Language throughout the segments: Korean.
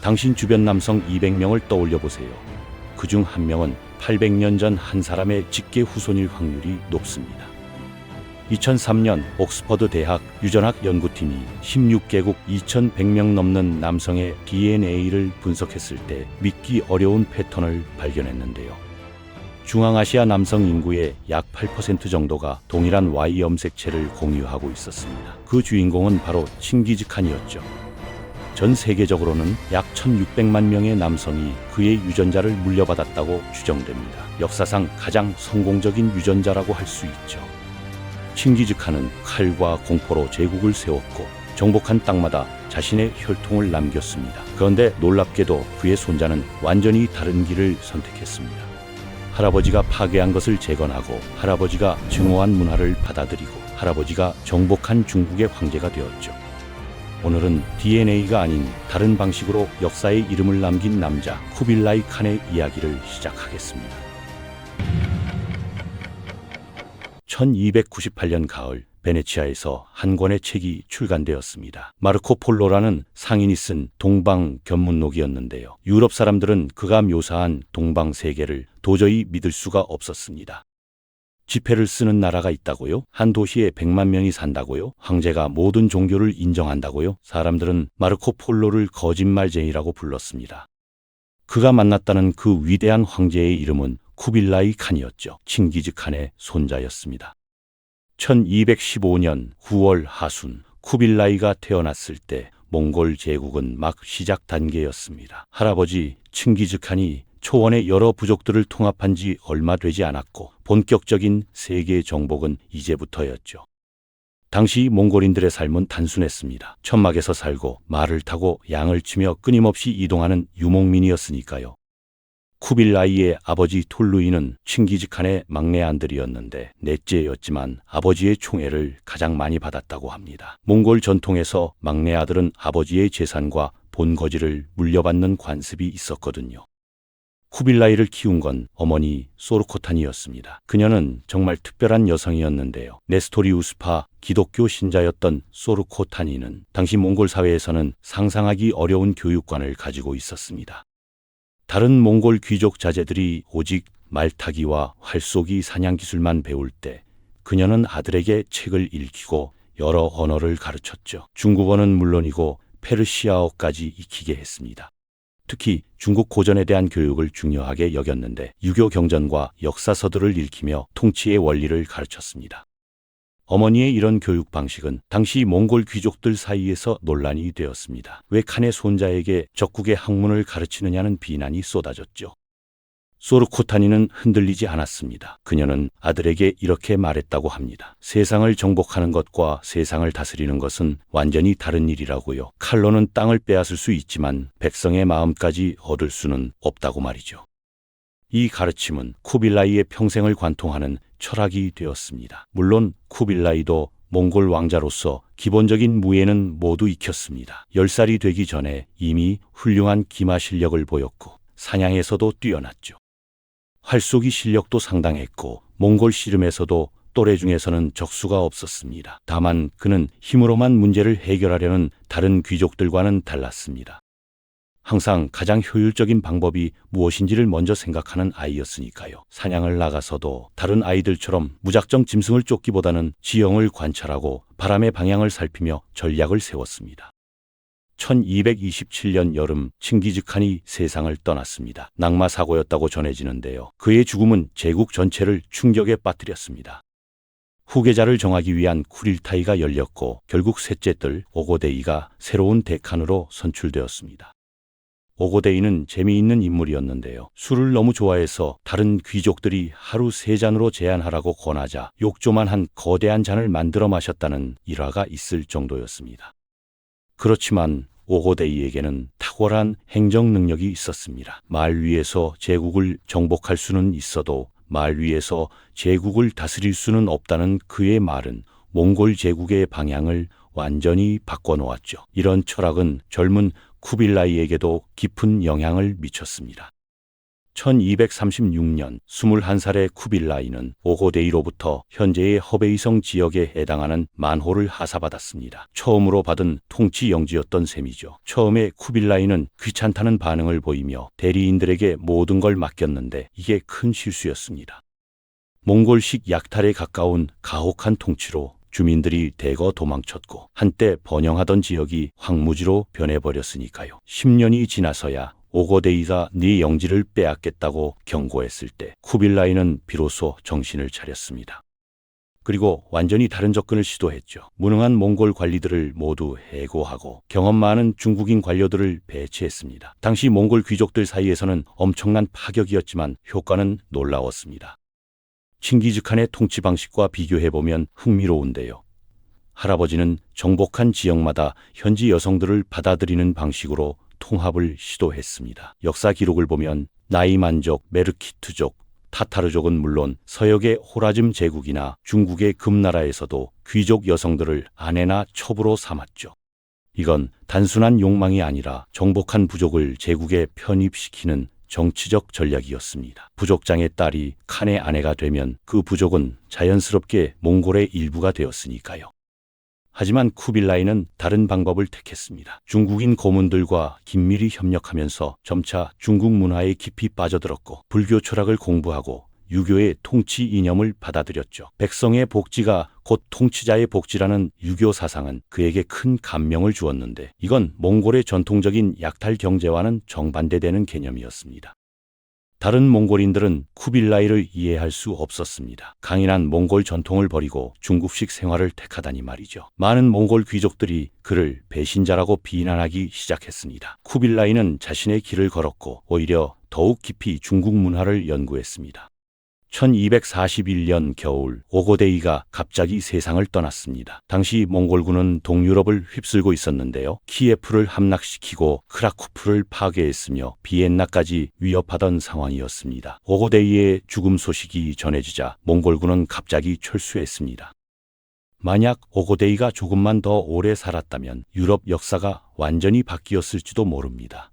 당신 주변 남성 200명을 떠올려 보세요. 그중 한 명은 800년 전 한 사람의 직계 후손일 확률이 높습니다. 2003년 옥스퍼드 대학 유전학 연구팀이 16개국 2100명 넘는 남성의 DNA를 분석했을 때 믿기 어려운 패턴을 발견했는데요. 중앙아시아 남성 인구의 약 8% 정도가 동일한 Y 염색체를 공유하고 있었습니다. 그 주인공은 바로 칭기즈칸이었죠. 전 세계적으로는 약 1600만 명의 남성이 그의 유전자를 물려받았다고 추정됩니다. 역사상 가장 성공적인 유전자라고 할 수 있죠. 칭기즈칸은 칼과 공포로 제국을 세웠고 정복한 땅마다 자신의 혈통을 남겼습니다. 그런데 놀랍게도 그의 손자는 완전히 다른 길을 선택했습니다. 할아버지가 파괴한 것을 재건하고 할아버지가 증오한 문화를 받아들이고 할아버지가 정복한 중국의 황제가 되었죠. 오늘은 DNA가 아닌 다른 방식으로 역사의 이름을 남긴 남자 쿠빌라이 칸의 이야기를 시작하겠습니다. 1298년 가을 베네치아에서 한 권의 책이 출간되었습니다. 마르코 폴로라는 상인이 쓴 동방 견문록이었는데요. 유럽 사람들은 그가 묘사한 동방 세계를 도저히 믿을 수가 없었습니다. 지폐를 쓰는 나라가 있다고요? 한 도시에 100만 명이 산다고요? 황제가 모든 종교를 인정한다고요? 사람들은 마르코 폴로를 거짓말쟁이라고 불렀습니다. 그가 만났다는 그 위대한 황제의 이름은 쿠빌라이 칸이었죠. 칭기즈칸의 손자였습니다. 1215년 9월 하순 쿠빌라이가 태어났을 때 몽골 제국은 막 시작 단계였습니다. 할아버지 칭기즈칸이 초원의 여러 부족들을 통합한 지 얼마 되지 않았고 본격적인 세계 정복은 이제부터였죠. 당시 몽골인들의 삶은 단순했습니다. 천막에서 살고 말을 타고 양을 치며 끊임없이 이동하는 유목민이었으니까요. 쿠빌라이의 아버지 톨루이는 칭기즈칸의 막내 아들이었는데 넷째였지만 아버지의 총애를 가장 많이 받았다고 합니다. 몽골 전통에서 막내 아들은 아버지의 재산과 본거지를 물려받는 관습이 있었거든요. 쿠빌라이를 키운 건 어머니 소르코탄이었습니다. 그녀는 정말 특별한 여성이었는데요. 네스토리우스파 기독교 신자였던 소르코탄이는 당시 몽골 사회에서는 상상하기 어려운 교육관을 가지고 있었습니다. 다른 몽골 귀족 자제들이 오직 말타기와 활쏘기 사냥 기술만 배울 때 그녀는 아들에게 책을 읽히고 여러 언어를 가르쳤죠. 중국어는 물론이고 페르시아어까지 익히게 했습니다. 특히 중국 고전에 대한 교육을 중요하게 여겼는데 유교 경전과 역사서들을 읽히며 통치의 원리를 가르쳤습니다. 어머니의 이런 교육 방식은 당시 몽골 귀족들 사이에서 논란이 되었습니다. 왜 칸의 손자에게 적국의 학문을 가르치느냐는 비난이 쏟아졌죠. 소르코타니는 흔들리지 않았습니다. 그녀는 아들에게 이렇게 말했다고 합니다. 세상을 정복하는 것과 세상을 다스리는 것은 완전히 다른 일이라고요. 칼로는 땅을 빼앗을 수 있지만 백성의 마음까지 얻을 수는 없다고 말이죠. 이 가르침은 쿠빌라이의 평생을 관통하는 철학이 되었습니다. 물론 쿠빌라이도 몽골 왕자로서 기본적인 무예는 모두 익혔습니다. 10살이 되기 전에 이미 훌륭한 기마 실력을 보였고 사냥에서도 뛰어났죠. 활쏘기 실력도 상당했고 몽골 씨름에서도 또래 중에서는 적수가 없었습니다. 다만 그는 힘으로만 문제를 해결하려는 다른 귀족들과는 달랐습니다. 항상 가장 효율적인 방법이 무엇인지를 먼저 생각하는 아이였으니까요. 사냥을 나가서도 다른 아이들처럼 무작정 짐승을 쫓기보다는 지형을 관찰하고 바람의 방향을 살피며 전략을 세웠습니다. 1227년 여름 칭기즈칸이 세상을 떠났습니다. 낙마 사고였다고 전해지는데요. 그의 죽음은 제국 전체를 충격에 빠뜨렸습니다. 후계자를 정하기 위한 쿠릴타이가 열렸고 결국 셋째 뜰 오고데이가 새로운 대칸으로 선출되었습니다. 오고데이는 재미있는 인물이었는데요. 술을 너무 좋아해서 다른 귀족들이 하루 3잔으로 제한하라고 권하자 욕조만한 거대한 잔을 만들어 마셨다는 일화가 있을 정도였습니다. 그렇지만 오고데이에게는 탁월한 행정 능력이 있었습니다. 말 위에서 제국을 정복할 수는 있어도 말 위에서 제국을 다스릴 수는 없다는 그의 말은 몽골 제국의 방향을 완전히 바꿔놓았죠. 이런 철학은 젊은 쿠빌라이에게도 깊은 영향을 미쳤습니다. 1236년 21살의 쿠빌라이는 오고데이로부터 현재의 허베이성 지역에 해당하는 만호를 하사받았습니다. 처음으로 받은 통치 영지였던 셈이죠. 처음에 쿠빌라이는 귀찮다는 반응을 보이며 대리인들에게 모든 걸 맡겼는데 이게 큰 실수였습니다. 몽골식 약탈에 가까운 가혹한 통치로 주민들이 대거 도망쳤고 한때 번영하던 지역이 황무지로 변해버렸으니까요. 10년이 지나서야 오고데이가 네 영지를 빼앗겠다고 경고했을 때 쿠빌라이는 비로소 정신을 차렸습니다. 그리고 완전히 다른 접근을 시도했죠. 무능한 몽골 관리들을 모두 해고하고 경험 많은 중국인 관료들을 배치했습니다. 당시 몽골 귀족들 사이에서는 엄청난 파격이었지만 효과는 놀라웠습니다. 칭기즈칸의 통치 방식과 비교해보면 흥미로운데요. 할아버지는 정복한 지역마다 현지 여성들을 받아들이는 방식으로 통합을 시도했습니다. 역사 기록을 보면 나이만족, 메르키트족, 타타르족은 물론 서역의 호라즘 제국이나 중국의 금나라에서도 귀족 여성들을 아내나 첩으로 삼았죠. 이건 단순한 욕망이 아니라 정복한 부족을 제국에 편입시키는 정치적 전략이었습니다. 부족장의 딸이 칸의 아내가 되면 그 부족은 자연스럽게 몽골의 일부가 되었으니까요. 하지만 쿠빌라이는 다른 방법을 택했습니다. 중국인 고문들과 긴밀히 협력하면서 점차 중국 문화에 깊이 빠져들었고 불교 철학을 공부하고 유교의 통치 이념을 받아들였죠. 백성의 복지가 곧 통치자의 복지라는 유교 사상은 그에게 큰 감명을 주었는데 이건 몽골의 전통적인 약탈 경제와는 정반대되는 개념이었습니다. 다른 몽골인들은 쿠빌라이를 이해할 수 없었습니다. 강인한 몽골 전통을 버리고 중국식 생활을 택하다니 말이죠. 많은 몽골 귀족들이 그를 배신자라고 비난하기 시작했습니다. 쿠빌라이는 자신의 길을 걸었고 오히려 더욱 깊이 중국 문화를 연구했습니다. 1241년 겨울 오고데이가 갑자기 세상을 떠났습니다. 당시 몽골군은 동유럽을 휩쓸고 있었는데요. 키예프를 함락시키고 크라쿠프를 파괴했으며 비엔나까지 위협하던 상황이었습니다. 오고데이의 죽음 소식이 전해지자 몽골군은 갑자기 철수했습니다. 만약 오고데이가 조금만 더 오래 살았다면 유럽 역사가 완전히 바뀌었을지도 모릅니다.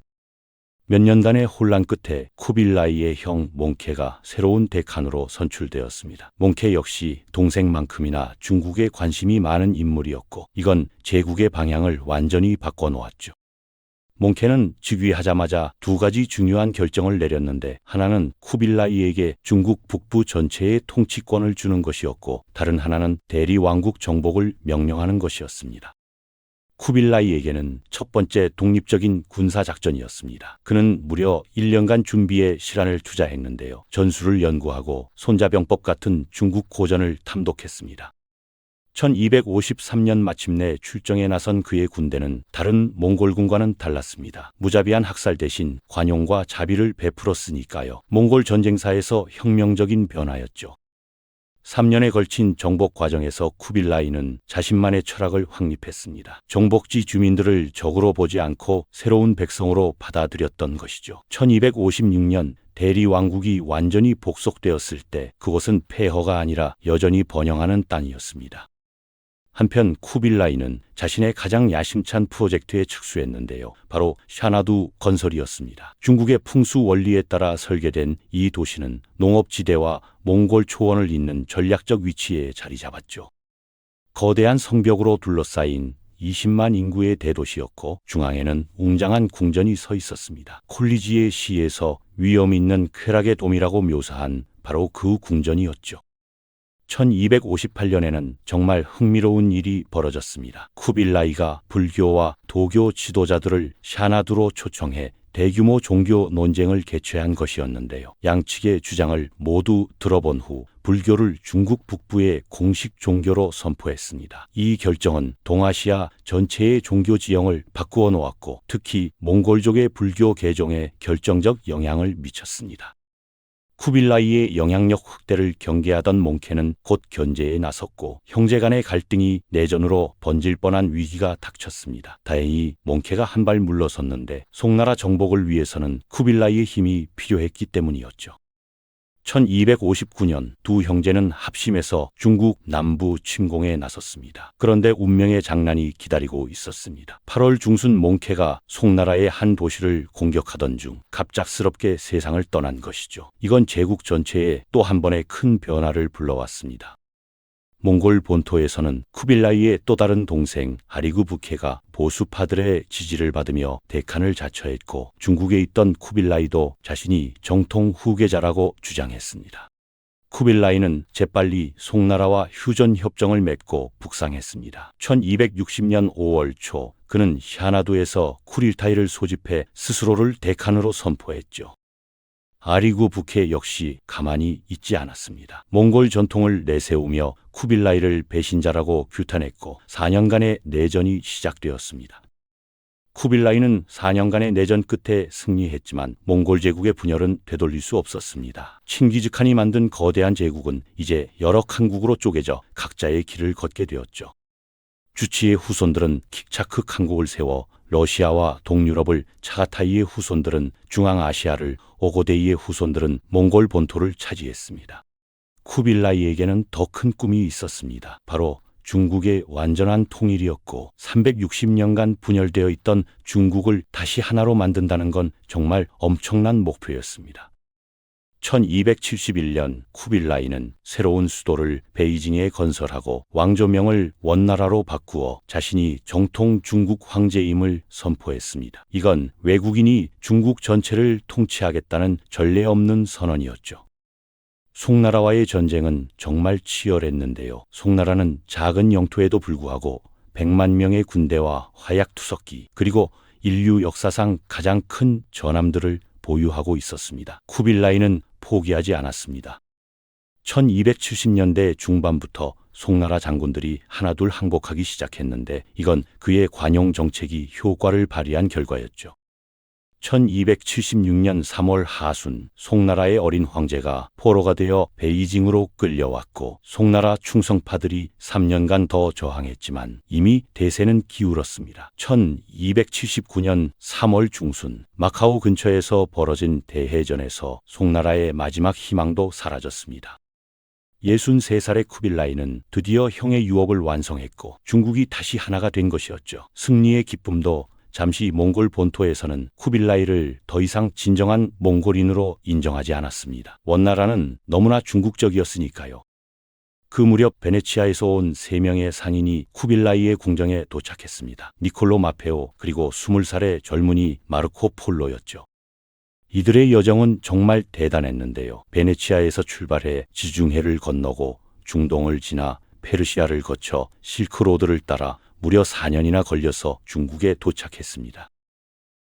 몇 년간의 혼란 끝에 쿠빌라이의 형 몽케가 새로운 대칸으로 선출되었습니다. 몽케 역시 동생만큼이나 중국에 관심이 많은 인물이었고 이건 제국의 방향을 완전히 바꿔놓았죠. 몽케는 즉위하자마자 두 가지 중요한 결정을 내렸는데 하나는 쿠빌라이에게 중국 북부 전체의 통치권을 주는 것이었고 다른 하나는 대리 왕국 정복을 명령하는 것이었습니다. 쿠빌라이에게는 첫 번째 독립적인 군사작전이었습니다. 그는 무려 1년간 준비에 시간을 투자했는데요. 전술을 연구하고 손자병법 같은 중국 고전을 탐독했습니다. 1253년 마침내 출정에 나선 그의 군대는 다른 몽골군과는 달랐습니다. 무자비한 학살 대신 관용과 자비를 베풀었으니까요. 몽골 전쟁사에서 혁명적인 변화였죠. 3년에 걸친 정복 과정에서 쿠빌라이는 자신만의 철학을 확립했습니다. 정복지 주민들을 적으로 보지 않고 새로운 백성으로 받아들였던 것이죠. 1256년 대리 왕국이 완전히 복속되었을 때 그곳은 폐허가 아니라 여전히 번영하는 땅이었습니다. 한편 쿠빌라이는 자신의 가장 야심찬 프로젝트에 착수했는데요. 바로 샤나두 건설이었습니다. 중국의 풍수 원리에 따라 설계된 이 도시는 농업지대와 몽골 초원을 잇는 전략적 위치에 자리 잡았죠. 거대한 성벽으로 둘러싸인 20만 인구의 대도시였고 중앙에는 웅장한 궁전이 서 있었습니다. 콜리지의 시에서 위험 있는 쾌락의 돔이라고 묘사한 바로 그 궁전이었죠. 1258년에는 정말 흥미로운 일이 벌어졌습니다. 쿠빌라이가 불교와 도교 지도자들을 샤나두로 초청해 대규모 종교 논쟁을 개최한 것이었는데요. 양측의 주장을 모두 들어본 후 불교를 중국 북부의 공식 종교로 선포했습니다. 이 결정은 동아시아 전체의 종교 지형을 바꾸어 놓았고 특히 몽골족의 불교 개종에 결정적 영향을 미쳤습니다. 쿠빌라이의 영향력 확대를 경계하던 몽케는 곧 견제에 나섰고 형제 간의 갈등이 내전으로 번질 뻔한 위기가 닥쳤습니다. 다행히 몽케가 한 발 물러섰는데 송나라 정복을 위해서는 쿠빌라이의 힘이 필요했기 때문이었죠. 1259년 두 형제는 합심해서 중국 남부 침공에 나섰습니다. 그런데 운명의 장난이 기다리고 있었습니다. 8월 중순 몽케가 송나라의 한 도시를 공격하던 중 갑작스럽게 세상을 떠난 것이죠. 이건 제국 전체에 또 한 번의 큰 변화를 불러왔습니다. 몽골 본토에서는 쿠빌라이의 또 다른 동생 아리구 부케가 보수파들의 지지를 받으며 대칸을 자처했고, 중국에 있던 쿠빌라이도 자신이 정통 후계자라고 주장했습니다. 쿠빌라이는 재빨리 송나라와 휴전 협정을 맺고 북상했습니다. 1260년 5월 초 그는 샤나두에서 쿠릴타이를 소집해 스스로를 대칸으로 선포했죠. 아리구 부케 역시 가만히 있지 않았습니다. 몽골 전통을 내세우며 쿠빌라이를 배신자라고 규탄했고 4년간의 내전이 시작되었습니다. 쿠빌라이는 4년간의 내전 끝에 승리했지만 몽골 제국의 분열은 되돌릴 수 없었습니다. 칭기즈칸이 만든 거대한 제국은 이제 여러 칸국으로 쪼개져 각자의 길을 걷게 되었죠. 주치의 후손들은 킥차크 칸국을 세워 러시아와 동유럽을, 차가타이의 후손들은 중앙아시아를, 오고데이의 후손들은 몽골 본토를 차지했습니다. 쿠빌라이에게는 더 큰 꿈이 있었습니다. 바로 중국의 완전한 통일이었고, 360년간 분열되어 있던 중국을 다시 하나로 만든다는 건 정말 엄청난 목표였습니다. 1271년 쿠빌라이는 새로운 수도를 베이징에 건설하고 왕조명을 원나라로 바꾸어 자신이 정통 중국 황제임을 선포했습니다. 이건 외국인이 중국 전체를 통치하겠다는 전례 없는 선언이었죠. 송나라와의 전쟁은 정말 치열했는데요. 송나라는 작은 영토에도 불구하고 100만 명의 군대와 화약투석기, 그리고 인류 역사상 가장 큰 전함들을 보유하고 있었습니다. 쿠빌라이는 포기하지 않았습니다. 1270년대 중반부터 송나라 장군들이 하나둘 항복하기 시작했는데, 이건 그의 관용 정책이 효과를 발휘한 결과였죠. 1276년 3월 하순 송나라의 어린 황제가 포로가 되어 베이징으로 끌려왔고, 송나라 충성파들이 3년간 더 저항했지만 이미 대세는 기울었습니다. 1279년 3월 중순 마카오 근처에서 벌어진 대해전에서 송나라의 마지막 희망도 사라졌습니다. 63살의 쿠빌라이는 드디어 형의 유업을 완성했고 중국이 다시 하나가 된 것이었죠. 승리의 기쁨도 잠시 몽골 본토에서는 쿠빌라이를 더 이상 진정한 몽골인으로 인정하지 않았습니다. 원나라는 너무나 중국적이었으니까요. 그 무렵 베네치아에서 온 3명의 상인이 쿠빌라이의 궁정에 도착했습니다. 니콜로 마페오, 그리고 20살의 젊은이 마르코 폴로였죠. 이들의 여정은 정말 대단했는데요. 베네치아에서 출발해 지중해를 건너고 중동을 지나 페르시아를 거쳐 실크로드를 따라 무려 4년이나 걸려서 중국에 도착했습니다.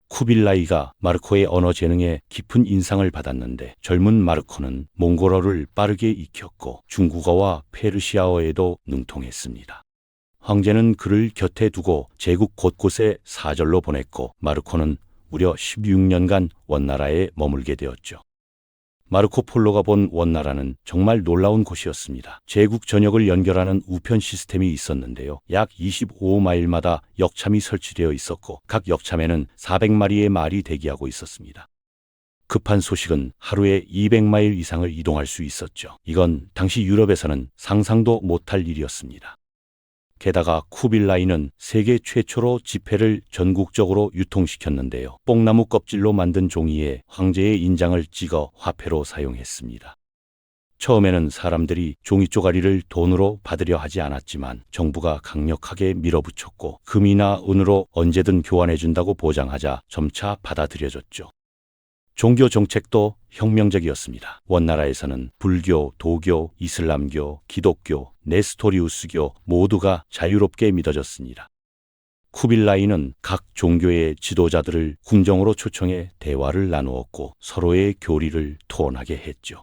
쿠빌라이가 마르코의 언어 재능에 깊은 인상을 받았는데, 젊은 마르코는 몽골어를 빠르게 익혔고 중국어와 페르시아어에도 능통했습니다. 황제는 그를 곁에 두고 제국 곳곳에 사절로 보냈고, 마르코는 무려 16년간 원나라에 머물게 되었죠. 마르코 폴로가 본 원나라는 정말 놀라운 곳이었습니다. 제국 전역을 연결하는 우편 시스템이 있었는데요. 약 25마일마다 역참이 설치되어 있었고 각 역참에는 400마리의 말이 대기하고 있었습니다. 급한 소식은 하루에 200마일 이상을 이동할 수 있었죠. 이건 당시 유럽에서는 상상도 못할 일이었습니다. 게다가 쿠빌라이는 세계 최초로 지폐를 전국적으로 유통시켰는데요. 뽕나무 껍질로 만든 종이에 황제의 인장을 찍어 화폐로 사용했습니다. 처음에는 사람들이 종이 쪼가리를 돈으로 받으려 하지 않았지만 정부가 강력하게 밀어붙였고 금이나 은으로 언제든 교환해준다고 보장하자 점차 받아들여졌죠. 종교 정책도 혁명적이었습니다. 원나라에서는 불교, 도교, 이슬람교, 기독교, 네스토리우스교 모두가 자유롭게 믿어졌습니다. 쿠빌라이는 각 종교의 지도자들을 궁정으로 초청해 대화를 나누었고 서로의 교리를 토론하게 했죠.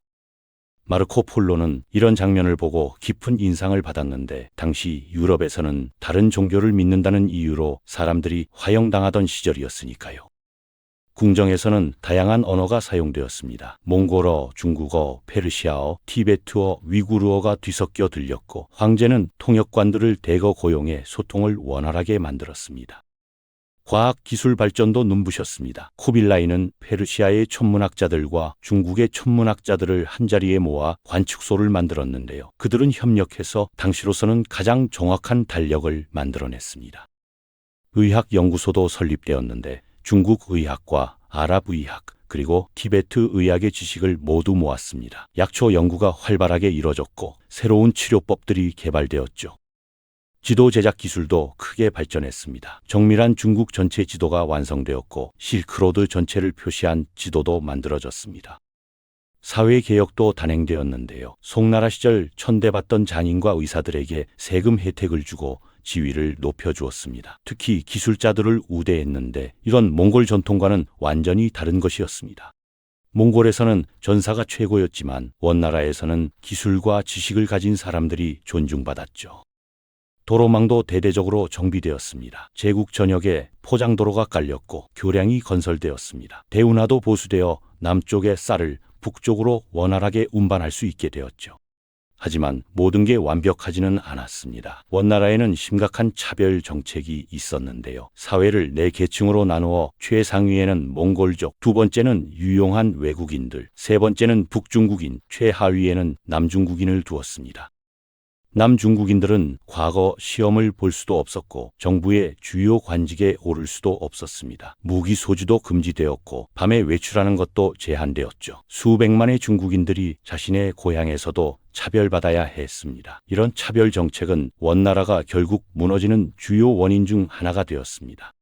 마르코 폴로는 이런 장면을 보고 깊은 인상을 받았는데, 당시 유럽에서는 다른 종교를 믿는다는 이유로 사람들이 화형당하던 시절이었으니까요. 궁정에서는 다양한 언어가 사용되었습니다. 몽골어, 중국어, 페르시아어, 티베트어, 위구르어가 뒤섞여 들렸고 황제는 통역관들을 대거 고용해 소통을 원활하게 만들었습니다. 과학 기술 발전도 눈부셨습니다. 쿠빌라이는 페르시아의 천문학자들과 중국의 천문학자들을 한자리에 모아 관측소를 만들었는데요. 그들은 협력해서 당시로서는 가장 정확한 달력을 만들어냈습니다. 의학연구소도 설립되었는데 중국 의학과 아랍 의학 그리고 티베트 의학의 지식을 모두 모았습니다. 약초 연구가 활발하게 이뤄졌고 새로운 치료법들이 개발되었죠. 지도 제작 기술도 크게 발전했습니다. 정밀한 중국 전체 지도가 완성되었고 실크로드 전체를 표시한 지도도 만들어졌습니다. 사회개혁도 단행되었는데요. 송나라 시절 천대받던 장인과 의사들에게 세금 혜택을 주고 지위를 높여주었습니다. 특히 기술자들을 우대했는데 이런 몽골 전통과는 완전히 다른 것이었습니다. 몽골에서는 전사가 최고였지만 원나라에서는 기술과 지식을 가진 사람들이 존중받았죠. 도로망도 대대적으로 정비되었습니다. 제국 전역에 포장도로가 깔렸고 교량이 건설되었습니다. 대운하도 보수되어 남쪽의 쌀을 북쪽으로 원활하게 운반할 수 있게 되었죠. 하지만 모든 게 완벽하지는 않았습니다. 원나라에는 심각한 차별 정책이 있었는데요. 사회를 4계층으로 나누어 최상위에는 몽골족, 두 번째는 유용한 외국인들, 세 번째는 북중국인, 최하위에는 남중국인을 두었습니다. 남중국인들은 과거 시험을 볼 수도 없었고 정부의 주요 관직에 오를 수도 없었습니다. 무기 소지도 금지되었고 밤에 외출하는 것도 제한되었죠. 수백만의 중국인들이 자신의 고향에서도 차별받아야 했습니다. 이런 차별 정책은 원나라가 결국 무너지는 주요 원인 중 하나가 되었습니다.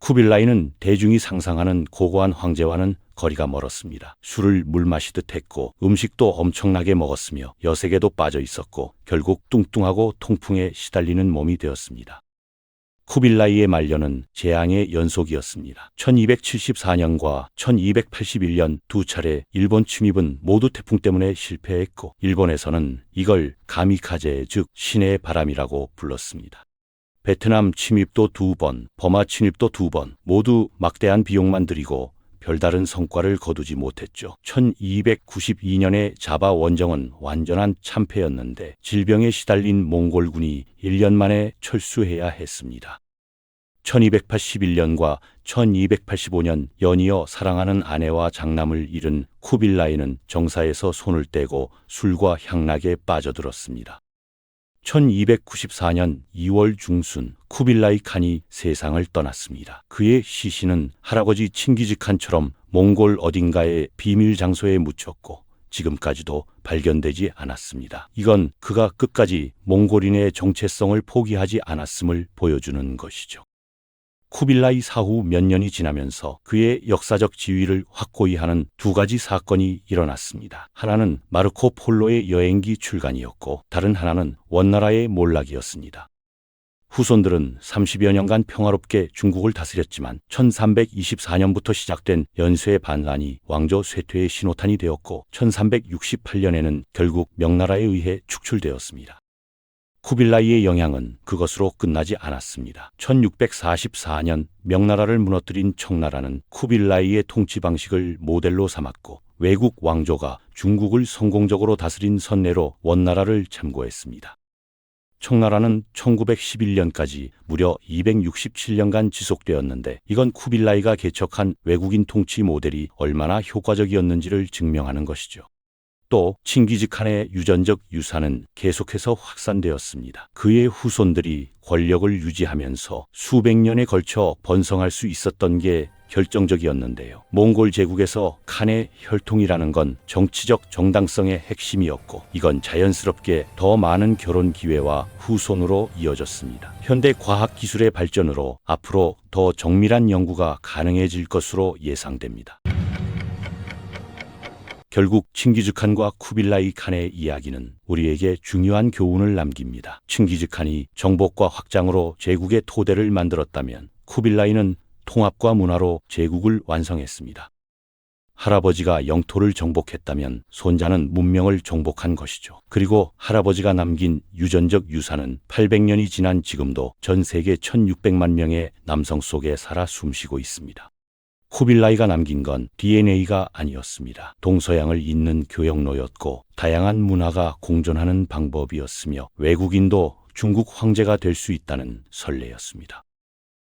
쿠빌라이는 대중이 상상하는 고고한 황제와는 거리가 멀었습니다. 술을 물 마시듯 했고 음식도 엄청나게 먹었으며 여색에도 빠져 있었고 결국 뚱뚱하고 통풍에 시달리는 몸이 되었습니다. 쿠빌라이의 말년은 재앙의 연속이었습니다. 1274년과 1281년 두 차례 일본 침입은 모두 태풍 때문에 실패했고 일본에서는 이걸 가미카제 즉 신의 바람이라고 불렀습니다. 베트남 침입도 2번, 버마 침입도 2번 모두 막대한 비용만 들이고 별다른 성과를 거두지 못했죠. 1292년에 자바 원정은 완전한 참패였는데 질병에 시달린 몽골군이 1년 만에 철수해야 했습니다. 1281년과 1285년 연이어 사랑하는 아내와 장남을 잃은 쿠빌라이는 정사에서 손을 떼고 술과 향락에 빠져들었습니다. 1294년 2월 중순 쿠빌라이 칸이 세상을 떠났습니다. 그의 시신은 할아버지 칭기즈칸처럼 몽골 어딘가의 비밀 장소에 묻혔고 지금까지도 발견되지 않았습니다. 이건 그가 끝까지 몽골인의 정체성을 포기하지 않았음을 보여주는 것이죠. 쿠빌라이 사후 몇 년이 지나면서 그의 역사적 지위를 확고히 하는 2가지 사건이 일어났습니다. 하나는 마르코 폴로의 여행기 출간이었고 다른 하나는 원나라의 몰락이었습니다. 후손들은 30여 년간 평화롭게 중국을 다스렸지만 1324년부터 시작된 연쇄 반란이 왕조 쇠퇴의 신호탄이 되었고 1368년에는 결국 명나라에 의해 축출되었습니다. 쿠빌라이의 영향은 그것으로 끝나지 않았습니다. 1644년 명나라를 무너뜨린 청나라는 쿠빌라이의 통치 방식을 모델로 삼았고 외국 왕조가 중국을 성공적으로 다스린 선례로 원나라를 참고했습니다. 청나라는 1911년까지 무려 267년간 지속되었는데 이건 쿠빌라이가 개척한 외국인 통치 모델이 얼마나 효과적이었는지를 증명하는 것이죠. 또 칭기즈칸의 유전적 유산은 계속해서 확산되었습니다. 그의 후손들이 권력을 유지하면서 수백 년에 걸쳐 번성할 수 있었던 게 결정적이었는데요. 몽골 제국에서 칸의 혈통이라는 건 정치적 정당성의 핵심이었고 이건 자연스럽게 더 많은 결혼 기회와 후손으로 이어졌습니다. 현대 과학 기술의 발전으로 앞으로 더 정밀한 연구가 가능해질 것으로 예상됩니다. 결국 칭기즈칸과 쿠빌라이 칸의 이야기는 우리에게 중요한 교훈을 남깁니다. 칭기즈칸이 정복과 확장으로 제국의 토대를 만들었다면 쿠빌라이는 통합과 문화로 제국을 완성했습니다. 할아버지가 영토를 정복했다면 손자는 문명을 정복한 것이죠. 그리고 할아버지가 남긴 유전적 유산은 800년이 지난 지금도 전 세계 1600만 명의 남성 속에 살아 숨쉬고 있습니다. 쿠빌라이가 남긴 건 DNA가 아니었습니다. 동서양을 잇는 교역로였고 다양한 문화가 공존하는 방법이었으며 외국인도 중국 황제가 될 수 있다는 선례였습니다.